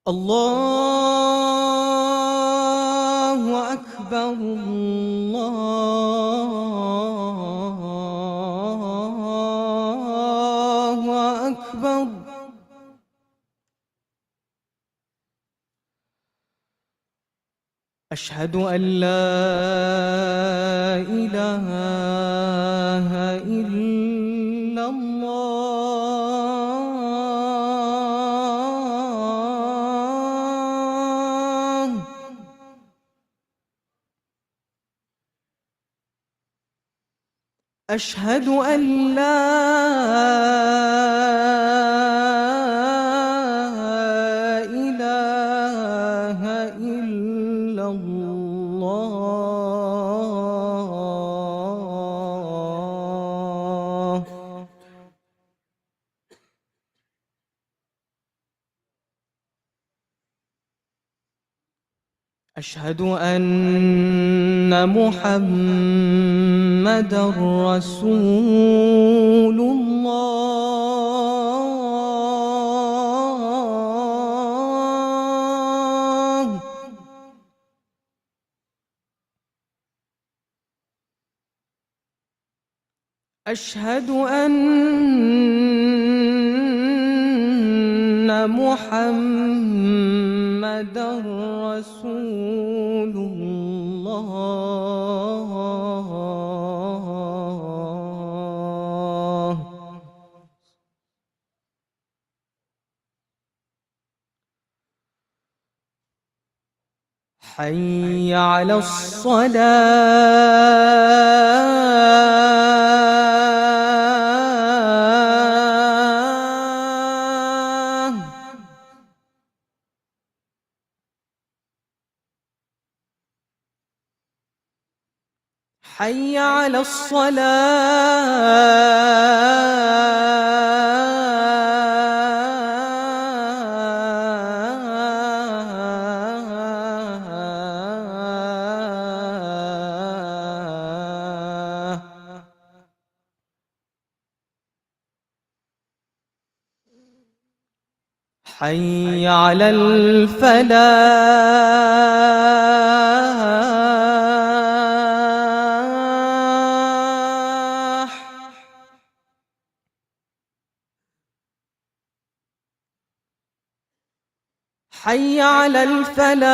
الله أكبر الله أكبر أشهد أن لا إله إلا الله أشهد أن لا إله إلا الله أشهد أن محمدًا رسول الله أشهد أن محمدًا رسول الله حي على الصلاة حي على الصلاة حي على الفلاح حي على الفلاح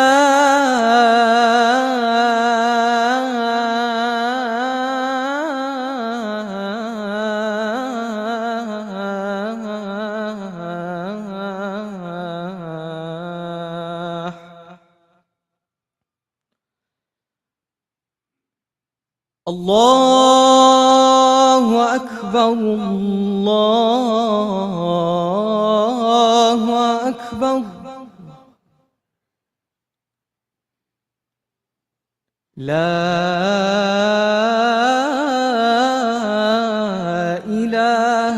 الله أكبر الله أكبر لا إله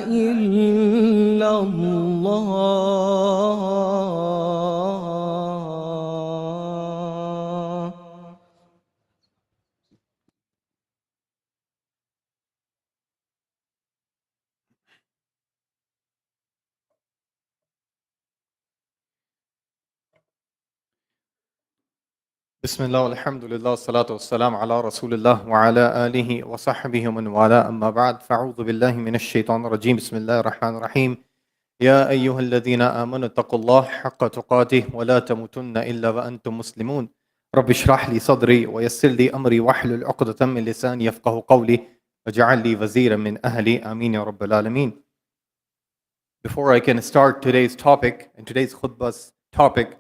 إلا الله بسم الله والحمد لله والصلاة والسلام على رسول الله وعلى آله وصحبه ومن والاه أما بعد فأعوذ بالله من الشيطان الرجيم بسم الله الرحمن الرحيم يا أيها الذين آمنوا اتقوا الله حق تقاته ولا تموتن إلا وأنتم مسلمون رب اشرح لي صدري ويسر لي أمري واحلل عقدة من لساني يفقه قولي واجعل لي وزيرا من أهلي آمين يا رب العالمين. Before I can start today's topic and today's khutbah's topic,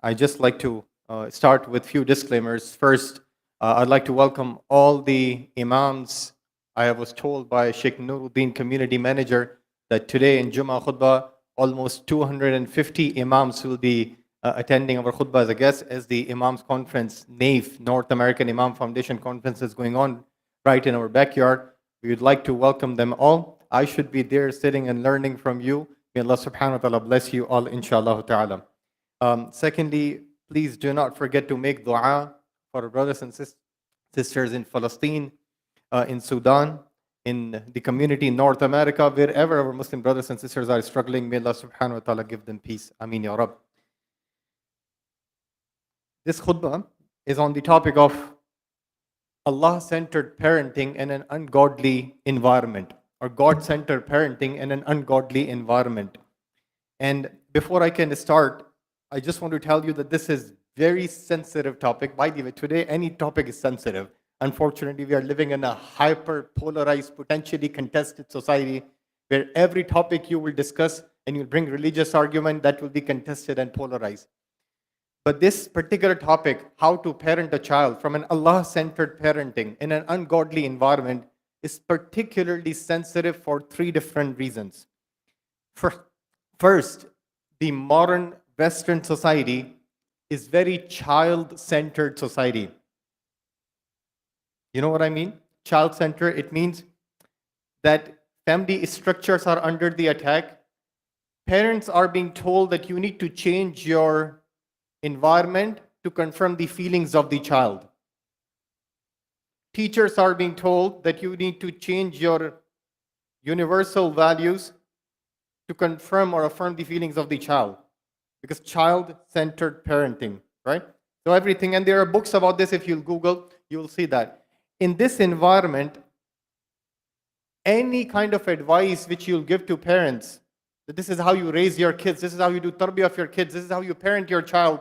I just like to start with few disclaimers. First, I'd like to welcome all the imams. I was told by Sheikh Nuruddin, community manager, that today in Jummah khutbah, almost 250 imams will be attending our khutbah as a guest, as the Imams Conference, NAIF, North American Imam Foundation Conference, is going on right in our backyard. We would like to welcome them all. I should be there sitting and learning from you. May Allah subhanahu wa ta'ala bless you all, inshallah ta'ala. Secondly, please do not forget to make dua for our brothers and sisters in Palestine, in Sudan, in the community in North America, wherever our Muslim brothers and sisters are struggling. May Allah subhanahu wa ta'ala give them peace. Ameen ya Rabb. This khutbah is on the topic of Allah-centered parenting in an ungodly environment, or God-centered parenting in an ungodly environment. And before I can start, I just want to tell you that this is very sensitive topic. By the way, today any topic is sensitive. Unfortunately, we are living in a hyper-polarized, potentially contested society where every topic you will discuss and you'll bring religious argument, that will be contested and polarized. But this particular topic, how to parent a child from an Allah-centered parenting in an ungodly environment, is particularly sensitive for three different reasons. First, the modern Western society is very child-centered society. You know what I mean? Child-centered, it means that family structures are under the attack. Parents are being told that you need to change your environment to confirm the feelings of the child. Teachers are being told that you need to change your universal values to confirm or affirm the feelings of the child. Because child-centered parenting, right? So everything, and there are books about this. If you'll Google, you'll see that. In this environment, any kind of advice which you'll give to parents, that this is how you raise your kids, this is how you do tarbiyah of your kids, this is how you parent your child,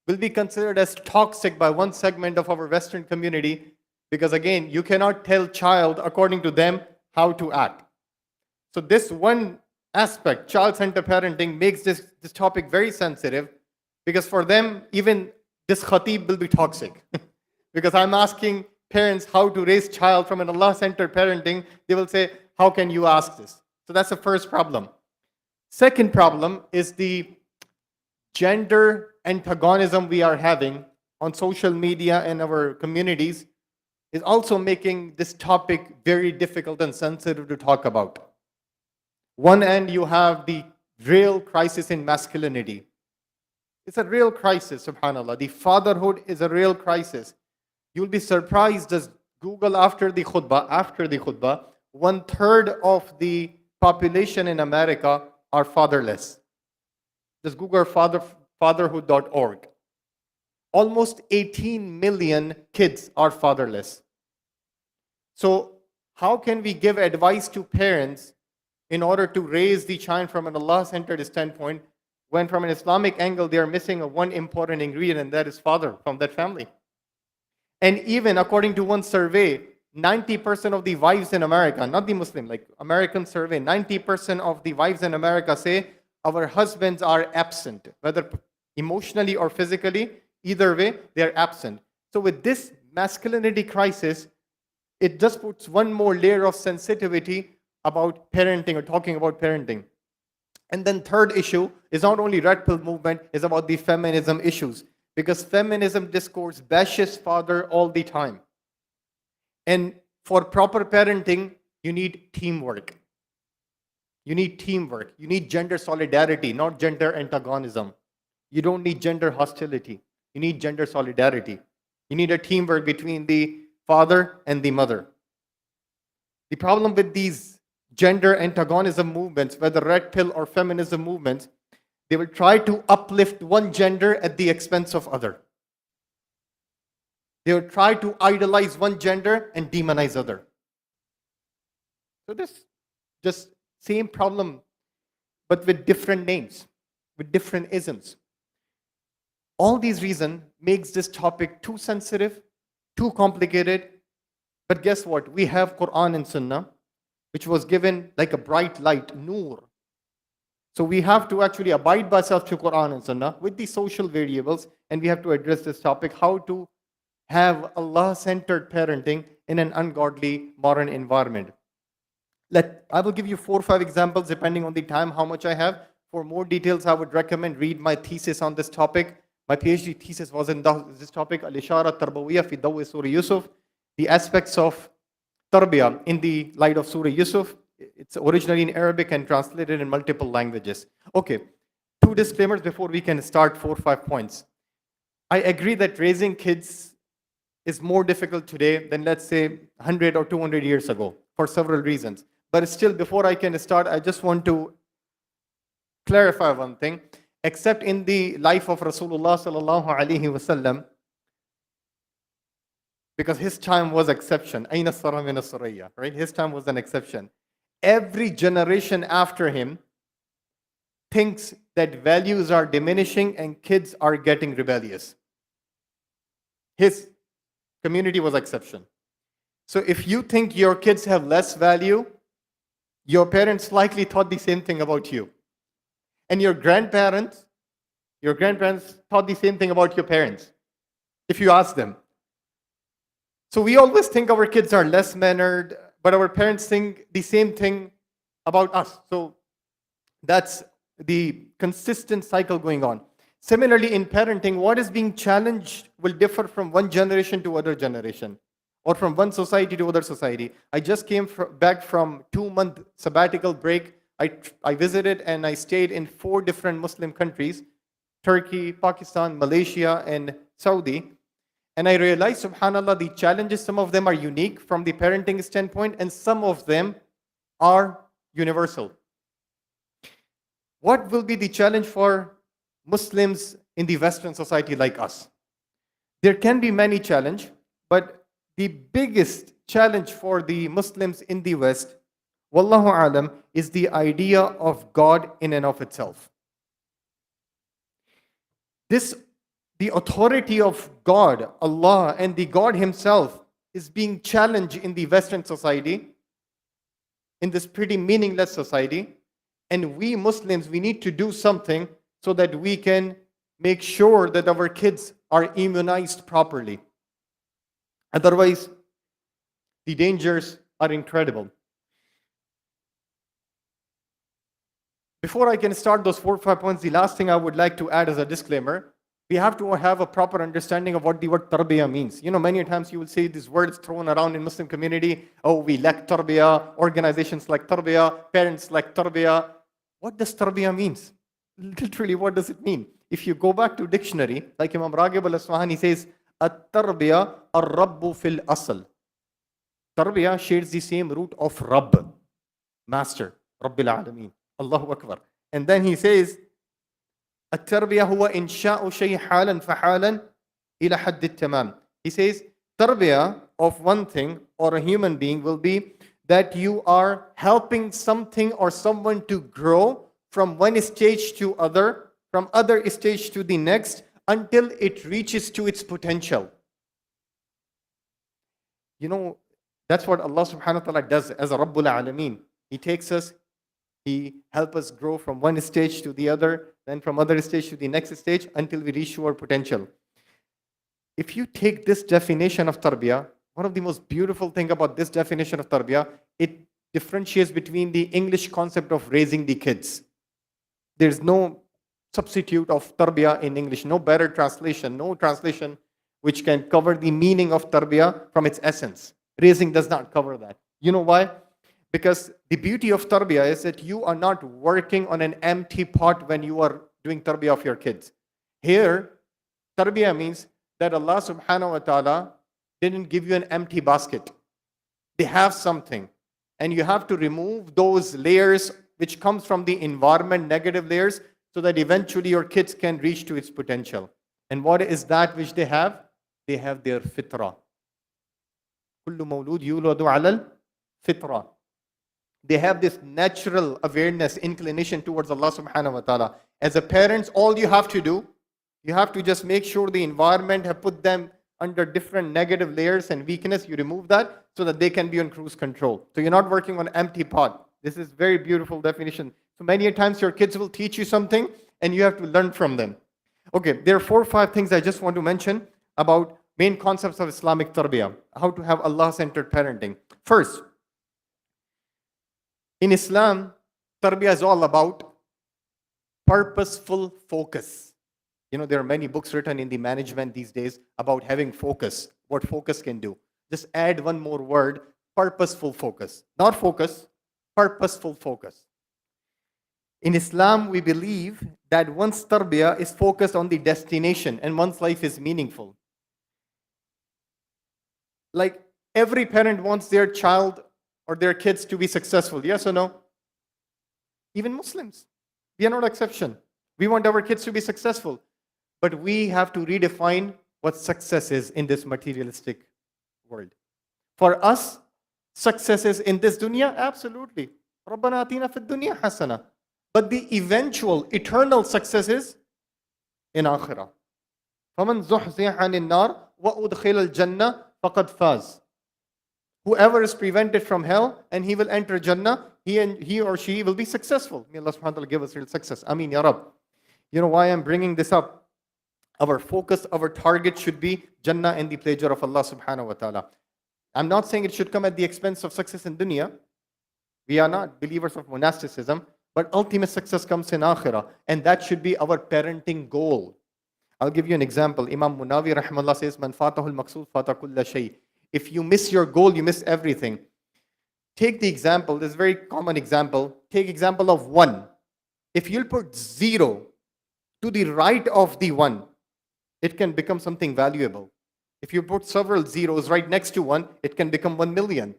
will be considered as toxic by one segment of our Western community, because again, you cannot tell child according to them how to act. So this one aspect, child-centered parenting, makes this topic very sensitive, because for them, even this khatib will be toxic. Because I'm asking parents how to raise child from an Allah-centered parenting, they will say, how can you ask this? So that's the first problem. Second problem is the gender antagonism we are having on social media and our communities is also making this topic very difficult and sensitive to talk about. One end, you have the real crisis in masculinity. It's a real crisis, subhanAllah. The fatherhood is a real crisis. You'll be surprised, just Google after the khutbah, 1/3 of the population in America are fatherless. Just Google fatherhood.org. Almost 18 million kids are fatherless. So how can we give advice to parents in order to raise the child from an Allah-centered standpoint when from an Islamic angle they are missing one important ingredient, and that is father from that family? And even according to one survey, 90% of the wives in America, not the Muslim, like American survey, 90% of the wives in America say our husbands are absent, whether emotionally or physically, either way, they are absent. So with this masculinity crisis, it just puts one more layer of sensitivity about parenting or talking about parenting. And then third issue is not only red pill movement, is about the feminism issues. Because feminism discourse bashes father all the time. And for proper parenting, you need teamwork. You need teamwork. You need gender solidarity, not gender antagonism. You don't need gender hostility. You need gender solidarity. You need a teamwork between the father and the mother. The problem with these gender antagonism movements, whether red pill or feminism movements, they will try to uplift one gender at the expense of other. They will try to idolize one gender and demonize other. So this just same problem, but with different names, with different isms. All these reasons makes this topic too sensitive, too complicated. But guess what? We have Quran and Sunnah, which was given like a bright light, nur. So we have to actually abide by ourselves to Quran and Sunnah with the social variables, and we have to address this topic, how to have Allah-centered parenting in an ungodly modern environment. I will give you 4 or 5 examples depending on the time, how much I have. For more details, I would recommend read my thesis on this topic. My PhD thesis was in this topic, Al-Ishara Tarbawiyya fi Dawi Surah Yusuf, the aspects of tarbiyah in the light of Surah Yusuf. It's originally in Arabic and translated in multiple languages. Okay, 2 disclaimers before we can start 4 or 5 points. I agree that raising kids is more difficult today than, let's say, 100 or 200 years ago. for several reasons. But still, before I can start, I just want to clarify one thing. Except in the life of Rasulullah sallallahu alaihi wasallam, because his time was exception. Aina sara min as-suraya, right? His time was an exception. Every generation after him thinks that values are diminishing and kids are getting rebellious. His community was exception. So if you think your kids have less value, your parents likely thought the same thing about you. And your grandparents thought the same thing about your parents, if you ask them. So we always think our kids are less mannered, but our parents think the same thing about us. So that's the consistent cycle going on. Similarly, in parenting, what is being challenged will differ from one generation to other generation, or from one society to other society. I just came back from 2-month sabbatical break. I visited and I stayed in 4 different Muslim countries: Turkey, Pakistan, Malaysia, and Saudi. And I realized, subhanAllah, the challenges, some of them are unique from the parenting standpoint, and some of them are universal. What will be the challenge for Muslims in the Western society like us? There can be many challenges, but the biggest challenge for the Muslims in the West, wallahu alam, is the idea of God in and of itself. The authority of God, Allah, and the God himself is being challenged in the Western society, in this pretty meaningless society. And we Muslims, we need to do something so that we can make sure that our kids are immunized properly. Otherwise, the dangers are incredible. Before I can start those 4 or 5 points, the last thing I would like to add as a disclaimer, we have to have a proper understanding of what the word tarbiyah means. You know, many times you will see these words thrown around in Muslim community. Oh, we lack tarbiyah, organizations like tarbiyah, parents like tarbiyah. What does tarbiyah means? Literally, what does it mean? If you go back to dictionary, like Imam Raghib al-Asfahani says, at-tarbiyah ar-rabbu fil asl. Tarbiyah shares the same root of Rabb, master, Rabbil Alameen, Allahu Akbar. And then he says, التربية هو إنشاء شيء حالا فحالا إلى حد التمام. He says, tarbiyah of one thing or a human being will be that you are helping something or someone to grow from one stage to other, from other stage to the next, until it reaches to its potential. You know, that's what Allah subhanahu wa ta'ala does as a Rabbul Alameen. He takes us, He helps us grow from one stage to the other, then from other stage to the next stage until we reach our potential. If you take this definition of tarbiyah, one of the most beautiful things about this definition of tarbiyah, it differentiates between the English concept of raising the kids. There's no substitute of tarbiyah in English, no better translation, no translation which can cover the meaning of tarbiyah from its essence. Raising does not cover that. You know why? Because the beauty of tarbiyah is that you are not working on an empty pot when you are doing tarbiyah of your kids. Here, tarbiyah means that Allah subhanahu wa ta'ala didn't give you an empty basket. They have something. And you have to remove those layers which comes from the environment, negative layers, so that eventually your kids can reach to its potential. And what is that which they have? They have their fitrah. كل مولود يولد على الفطرة. They have this natural awareness, inclination towards Allah subhanahu wa ta'ala. As a parent, all you have to do, you have to just make sure the environment have put them under different negative layers and weakness. You remove that so that they can be on cruise control. So you're not working on empty pot. This is very beautiful definition. So many times your kids will teach you something and you have to learn from them. Okay, there are 4 or 5 things I just want to mention about main concepts of Islamic tarbiyah, how to have Allah-centered parenting. First, in Islam, tarbiyah is all about purposeful focus. You know, there are many books written in the management these days about having focus, what focus can do. Just add one more word, purposeful focus. Not focus, purposeful focus. In Islam, we believe that one's tarbiyah is focused on the destination and one's life is meaningful. Like every parent wants their child or their kids to be successful? Yes or no? Even Muslims. We are not exception. We want our kids to be successful. But we have to redefine what success is in this materialistic world. For us, success is in this dunya? Absolutely. رَبَّنَا آتِينَا فِي الدُّنْيَا حَسَنَةً. But the eventual, eternal success is in akhirah. فَمَنْ زُحْزِحَ عَنِ النَّارِ وَأُدْخِلَ الْجَنَّةِ فَقَدْ فَازَ. Whoever is prevented from hell and he will enter Jannah, he or she will be successful. May Allah subhanahu wa ta'ala give us real success. Ameen, Ya Rab. You know why I'm bringing this up? Our focus, our target should be Jannah and the pleasure of Allah subhanahu wa ta'ala. I'm not saying it should come at the expense of success in dunya. We are not believers of monasticism, but ultimate success comes in akhirah, and that should be our parenting goal. I'll give you an example. Imam Munawi rahimahullah says, "Man fatahul maqsood fata kulla shay." If you miss your goal, you miss everything. Take the example, this is a very common example. Take example of 1. If you'll put 0 to the right of the 1, it can become something valuable. If you put several zeros right next to 1, it can become 1 million.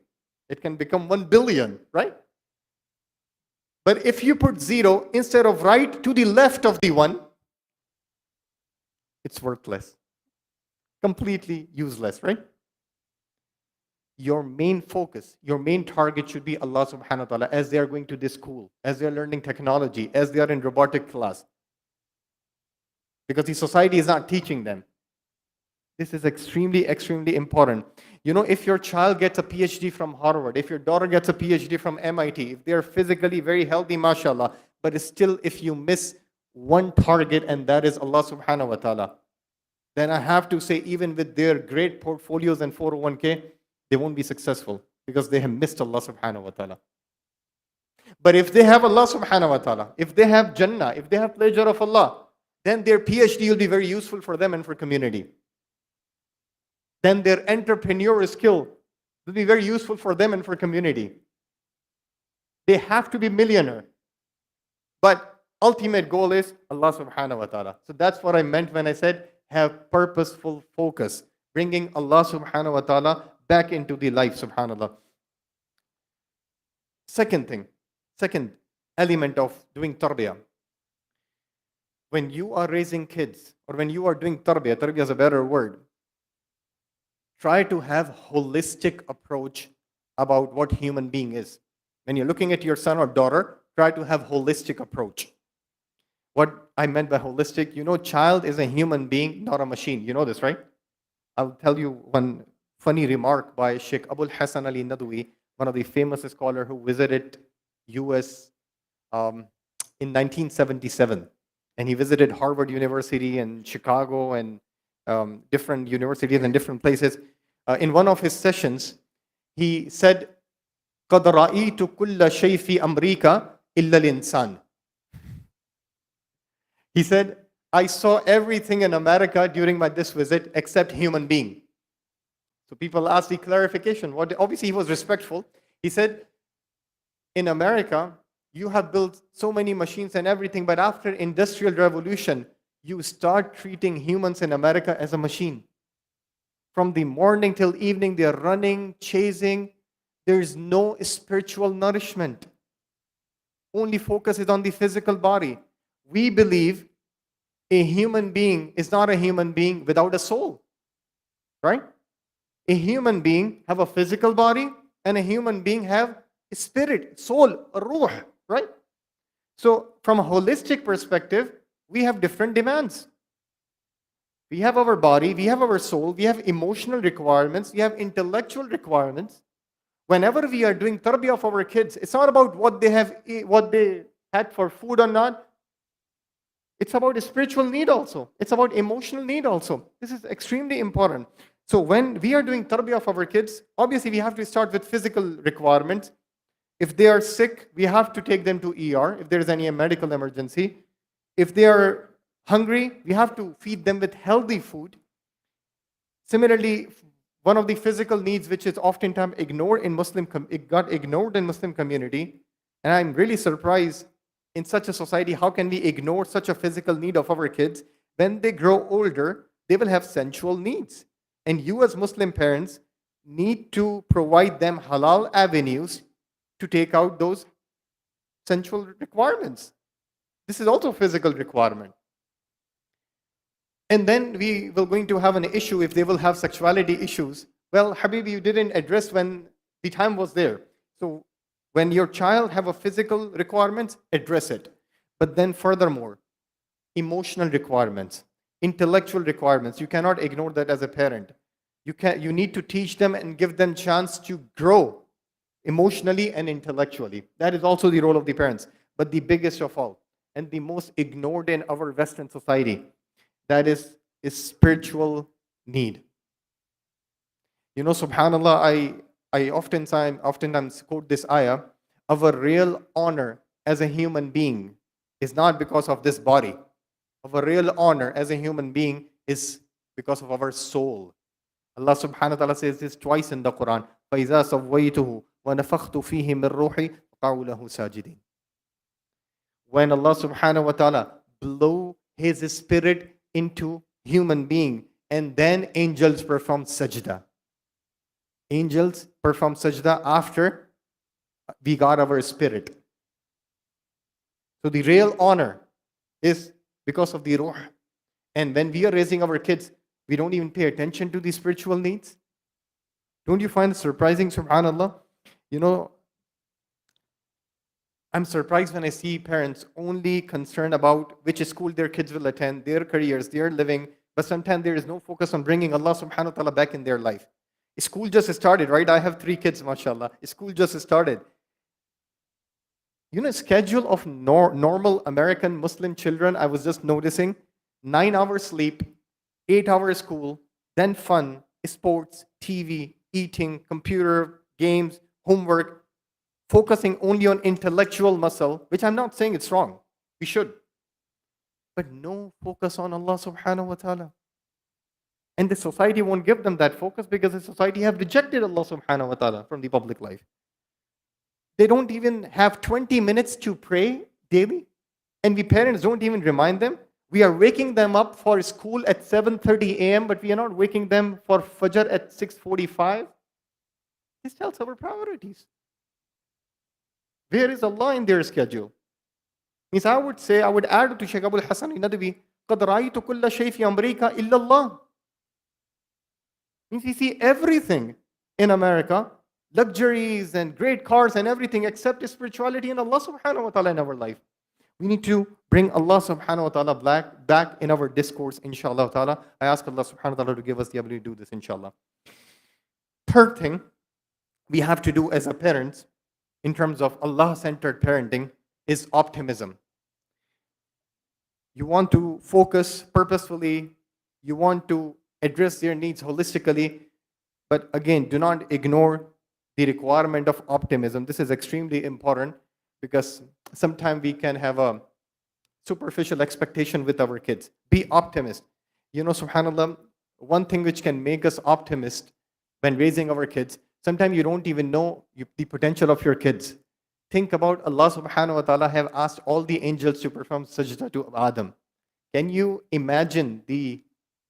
It can become 1 billion, right? But if you put 0 instead of right to the left of the 1, it's worthless. Completely useless, right? Your main focus, your main target should be Allah subhanahu wa ta'ala as they are going to this school, as they are learning technology, as they are in robotic class. Because the society is not teaching them. This is extremely, extremely important. You know, if your child gets a PhD from Harvard, if your daughter gets a PhD from MIT, if they are physically very healthy, mashallah, but it's still if you miss one target and that is Allah subhanahu wa ta'ala, then I have to say even with their great portfolios and 401k, they won't be successful because they have missed Allah subhanahu wa ta'ala. But if they have Allah subhanahu wa ta'ala, if they have Jannah, if they have pleasure of Allah, then their PhD will be very useful for them and for community. Then their entrepreneurial skill will be very useful for them and for community. They have to be millionaire. But ultimate goal is Allah subhanahu wa ta'ala. So that's what I meant when I said have purposeful focus. Bringing Allah subhanahu wa ta'ala back into the life, subhanallah. Second element of doing tarbiyah. When you are raising kids, or when you are doing tarbiyah is a better word, try to have holistic approach about what human being is. When you're looking at your son or daughter, try to have holistic approach. What I meant by holistic, you know, child is a human being, not a machine. You know this, right? I'll tell you one funny remark by Sheikh Abul Hasan Ali Nadwi, one of the famous scholars who visited US in 1977. And he visited Harvard University and Chicago and different universities and different places. In one of his sessions, he said, قَدْ رَأَيْتُ كُلَّ شَيْءٍ فِي أَمْرِيكَ إِلَّا الْإِنسَانِ. He said, I saw everything in America during this visit except human being. So people asked the clarification. Obviously, he was respectful. He said, in America, you have built so many machines and everything, but after Industrial Revolution, you start treating humans in America as a machine. From the morning till evening, they are running, chasing. There is no spiritual nourishment. Only focus is on the physical body. We believe a human being is not a human being without a soul, right? A human being have a physical body and a human being have a spirit, soul, a ruh, right? So from a holistic perspective, we have different demands. We have our body, we have our soul, we have emotional requirements, we have intellectual requirements. Whenever we are doing tarbiyah of our kids, it's not about what they had for food or not. It's about a spiritual need also. It's about emotional need also. This is extremely important. So when we are doing tarbiyah of our kids, obviously we have to start with physical requirements. If they are sick, we have to take them to ER if there is any medical emergency. If they are hungry, we have to feed them with healthy food. Similarly, one of the physical needs which is oftentimes ignored in it got ignored in Muslim community, and I'm really surprised in such a society, how can we ignore such a physical need of our kids? When they grow older, they will have sensual needs. And you as Muslim parents need to provide them halal avenues to take out those sensual requirements. This is also a physical requirement. And then we will going to have an issue if they will have sexuality issues. Well, Habibi, you didn't address when the time was there. So when your child have a physical requirements, address it. But then furthermore, emotional requirements, intellectual requirements, you cannot ignore that as a parent. You need to teach them and give them chance to grow emotionally and intellectually. That is also the role of the parents. But the biggest of all, and the most ignored in our Western society, that is spiritual need. You know, subhanAllah, I oftentimes quote this ayah, our real honor as a human being is not because of this body. Our real honor as a human being is because of our soul. Allah subhanahu wa ta'ala says this twice in the Quran. فَإِذَا سَوَّيْتُهُ وَنَفَخْتُ فِيهِ مِنْ رُوحِي فَقَعُوا لَهُ سَاجِدِينَ. When Allah subhanahu wa ta'ala blow His spirit into human being, and then angels perform sajda. Angels perform sajda after we got our spirit. So the real honor is because of the ruh. And when we are raising our kids, we don't even pay attention to the spiritual needs. Don't you find it surprising, subhanAllah? You know, I'm surprised when I see parents only concerned about which school their kids will attend, their careers, their living, but sometimes there is no focus on bringing Allah subhanahu wa ta'ala back in their life. School just started, right? I have 3 kids, mashallah. School just started. You know, schedule of normal American Muslim children, I was just noticing, 9 hours sleep, 8 hours school, then fun, sports, TV, eating, computer, games, homework, focusing only on intellectual muscle, which I'm not saying it's wrong. We should. But no focus on Allah subhanahu wa ta'ala. And the society won't give them that focus because the society have rejected Allah subhanahu wa ta'ala from the public life. They don't even have 20 minutes to pray daily. And we parents don't even remind them. We are waking them up for school at 7:30 a.m., but we are not waking them for Fajr at 6:45. This tells our priorities. Where is Allah in their schedule? Means I would add to Shaykh Abul Hasan Nadwi, قَدْ رَأَيْتُ كُلَّ شَيْءٍ فِي أَمْرِيكَ إِلَّا اللَّهِ. Means we see everything in America, luxuries and great cars and everything except spirituality and Allah subhanahu wa ta'ala in our life. We need to bring Allah subhanahu wa ta'ala back in our discourse, inshallah ta'ala. I ask Allah subhanahu wa ta'ala to give us the ability to do this, inshallah. Third thing we have to do as a parents, in terms of Allah-centered parenting, is optimism. You want to focus purposefully, you want to address their needs holistically, but again, do not ignore the requirement of optimism. This is extremely important because sometimes we can have a superficial expectation with our kids. Be optimist. You know, subhanAllah, one thing which can make us optimist when raising our kids, sometimes you don't even know the potential of your kids. Think about Allah subhanahu wa ta'ala have asked all the angels to perform sajda to Adam. Can you imagine the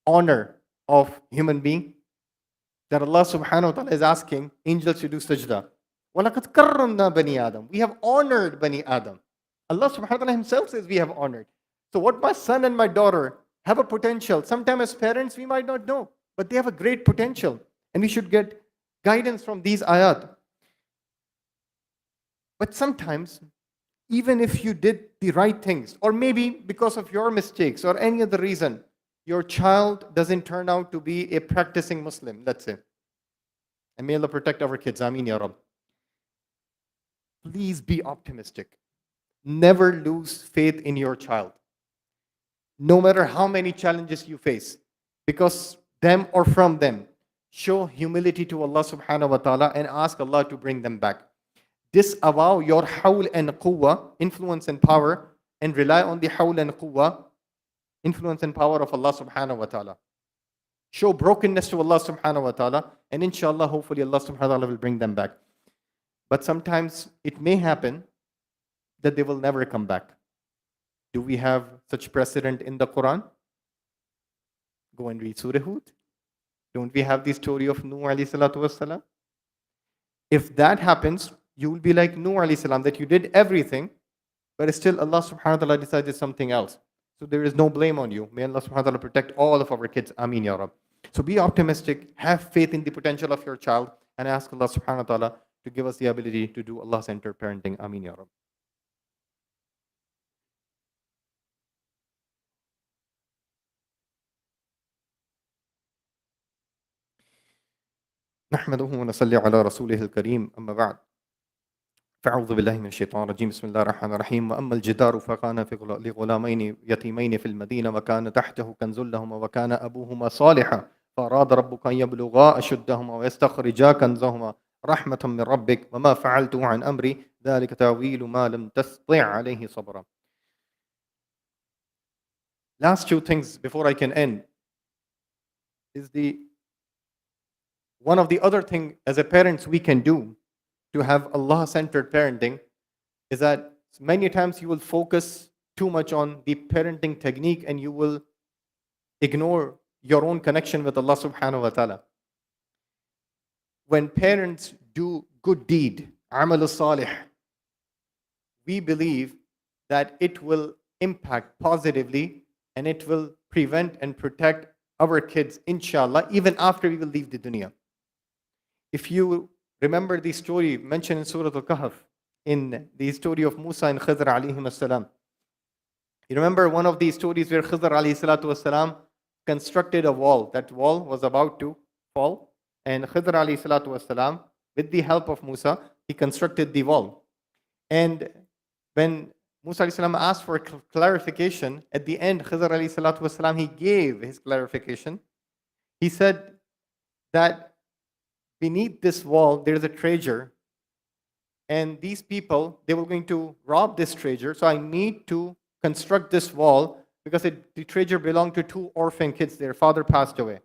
honor of human being? That Allah subhanahu wa ta'ala is asking angels to do sajda. وَلَقَدْ كَرَّمْنَا بَنِي آدَمَ. We have honored Bani Adam. Allah subhanahu wa ta'ala himself says we have honored. So what my son and my daughter have a potential. Sometimes as parents we might not know, but they have a great potential. And we should get guidance from these ayat. But sometimes, even if you did the right things, or maybe because of your mistakes or any other reason, your child doesn't turn out to be a practicing Muslim, let's say. And may Allah protect our kids. Ameen ya Rabb. Please be optimistic. Never lose faith in your child. No matter how many challenges you face, because them or from them, show humility to Allah subhanahu wa ta'ala and ask Allah to bring them back. Disavow your hawl and quwwah, influence and power, and rely on the hawl and quwwah, influence and power of Allah subhanahu wa ta'ala. Show brokenness to Allah subhanahu wa ta'ala, and inshallah, hopefully Allah subhanahu wa ta'ala will bring them back. But sometimes it may happen that they will never come back. Do we have such precedent in the Quran? Go and read Surah Hud. Don't we have the story of Nuh alayhi salatu wassalam? If that happens, You will be like Nuh alayhi salam, that you did everything, but still Allah subhanahu wa ta'ala decided something else. So there is no blame on you. May Allah subhanahu wa ta'ala protect all of our kids. Ameen ya Rab. So be optimistic, have faith in the potential of your child, and ask Allah subhanahu wa ta'ala to give us the ability to do Allah-centered parenting. Ameen ya Rab. نحمده ونصلي على رسوله الكريم أما بعد فأعوذ بالله من الشيطان الرجيم بسم الله الرحمن الرحيم وأما الجدار فكان لغلامين يتيمين في المدينة وكان تحته كنز لهما وكان أبوهما صالحا فأراد ربك أن يبلغا أشدهما ويستخرجا كنزهما رحمة من ربك وما فعلته عن أمري ذلك تأويل ما لم تستطع عليه صبرا. Last two things before I can end is one of the other things as a parents we can do to have Allah-centered parenting is that many times you will focus too much on the parenting technique and you will ignore your own connection with Allah subhanahu wa ta'ala. When parents do good deed, amal salih, we believe that it will impact positively and it will prevent and protect our kids, inshallah, even after we will leave the dunya. If you remember the story mentioned in Surah Al-Kahf, in the story of Musa and Khidr alayhim as-salam. You remember one of these stories where Khidr alayhi salatu was-salam constructed a wall. That wall was about to fall. And Khidr alayhi salatu was-salam, with the help of Musa, he constructed the wall. And when Musa alayhi salam asked for clarification, at the end, Khidr alayhi salatu was-salam, he gave his clarification. He said that beneath this wall, there is a treasure. And these people, they were going to rob this treasure. So I need to construct this wall because the treasure belonged to two orphan kids. Their father passed away.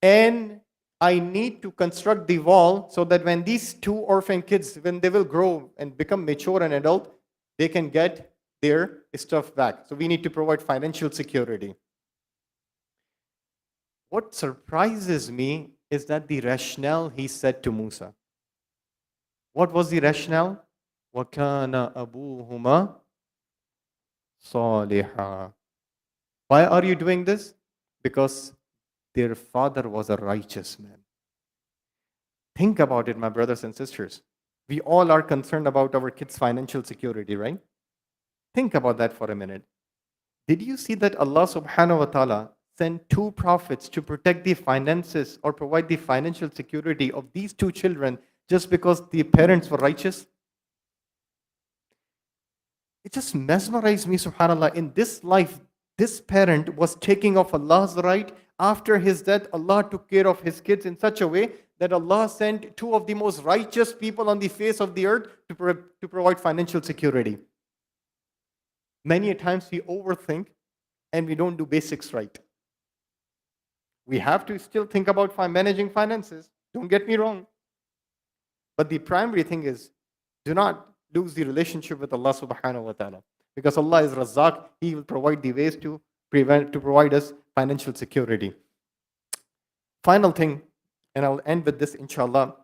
And I need to construct the wall so that when these two orphan kids, when they will grow and become mature and adult, they can get their stuff back. So we need to provide financial security. What surprises me is that the rationale he said to Musa. What was the rationale? وَكَانَ أَبُوهُمَا صَالِحًا. Why are you doing this? Because their father was a righteous man. Think about it, my brothers and sisters. We all are concerned about our kids' financial security, right? Think about that for a minute. Did you see that Allah subhanahu wa ta'ala sent two prophets to protect the finances or provide the financial security of these two children just because the parents were righteous? It just mesmerized me, subhanAllah. In this life, this parent was taking off Allah's right. After his death, Allah took care of his kids in such a way that Allah sent two of the most righteous people on the face of the earth to provide financial security. Many times we overthink and we don't do basics right. We have to still think about managing finances. Don't get me wrong. But the primary thing is, do not lose the relationship with Allah subhanahu wa ta'ala. Because Allah is Razzaq, He will provide the ways to provide us financial security. Final thing, and I'll end with this inshallah.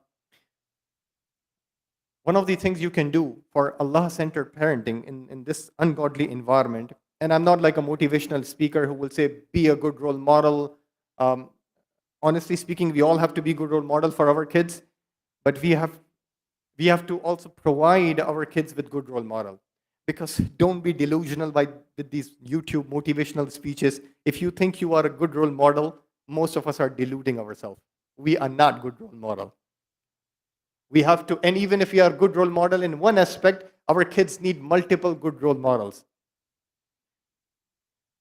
One of the things you can do for Allah-centered parenting in this ungodly environment, and I'm not like a motivational speaker who will say, be a good role model. Honestly speaking, we all have to be good role model for our kids, but we have to also provide our kids with good role model. Because don't be delusional with these YouTube motivational speeches. If you think you are a good role model, most of us are deluding ourselves. We are not good role model. We have to, and even if we are a good role model in one aspect, our kids need multiple good role models.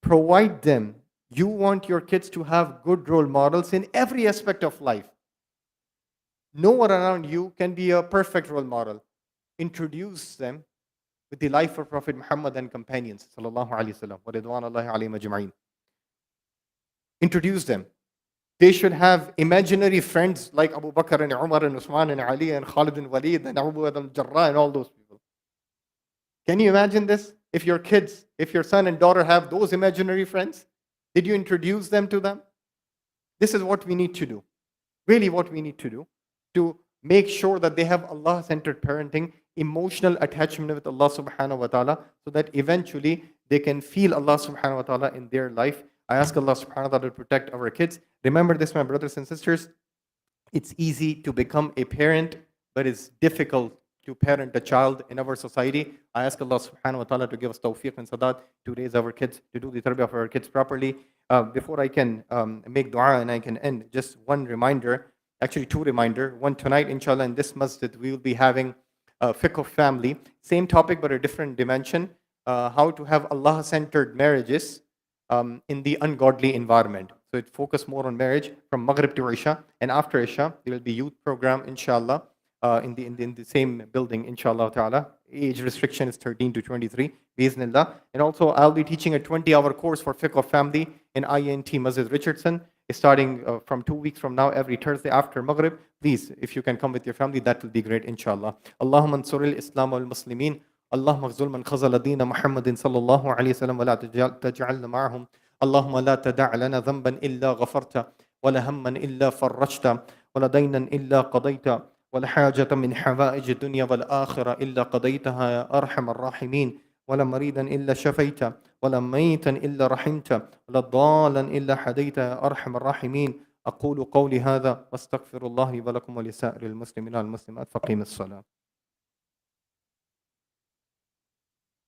Provide them. You want your kids to have good role models in every aspect of life. No one around you can be a perfect role model. Introduce them with the life of Prophet Muhammad and companions, sallallahu alaihi wasallam, wa ridwanullahi alayhim ajma'in. Introduce them. They should have imaginary friends like Abu Bakr and Umar and Usman and Ali and Khalid and Walid and Abu al-Jarrah and all those people. Can you imagine this? If your son and daughter have those imaginary friends, did you introduce them to them? This is what we need to do. Really what we need to do to make sure that they have Allah-centered parenting, emotional attachment with Allah subhanahu wa ta'ala, so that eventually they can feel Allah subhanahu wa ta'ala in their life. I ask Allah subhanahu wa ta'ala to protect our kids. Remember this, my brothers and sisters, it's easy to become a parent, but it's difficult to parent a child in our society. I ask Allah subhanahu wa ta'ala to give us tawfiq and sadat to raise our kids, to do the tarbiyah of our kids properly. Before I can make dua and I can end, just one reminder, actually two reminder. One, tonight, inshallah, in this masjid, we will be having fiqh of family. Same topic, but a different dimension. How to have Allah-centered marriages in the ungodly environment. So it focus more on marriage from Maghrib to Isha, and after Isha there will be youth program, inshallah, in the same building, inshallah ta'ala. Age restriction is 13 to 23, biiznillah. And also I'll be teaching a 20-hour course for fiqh of family in INT Masjid Richardson, starting from 2 weeks from now, every Thursday after Maghrib. Please, if you can come with your family, that will be great, inshallah. Allahumma ansuril Islam wal Muslimin. اللهم اخذل من خذل دين محمد صلى الله عليه وسلم ولا تجعلنا معهم. اللهم لا تدع لنا ذنبا إلا غفرت ولا هما إلا فرجت ولا دينا إلا قضيت ولا حاجة من حوائج الدنيا والآخرة إلا قضيتها يا أرحم الراحمين ولا مريضا إلا شفيت ولا ميتا إلا رحمت ولا ضالا إلا حديت يا أرحم الراحمين. أقول قولي هذا واستغفر الله لي ولكم ولسائر المسلمين والمسلمات فقيم الصلاة.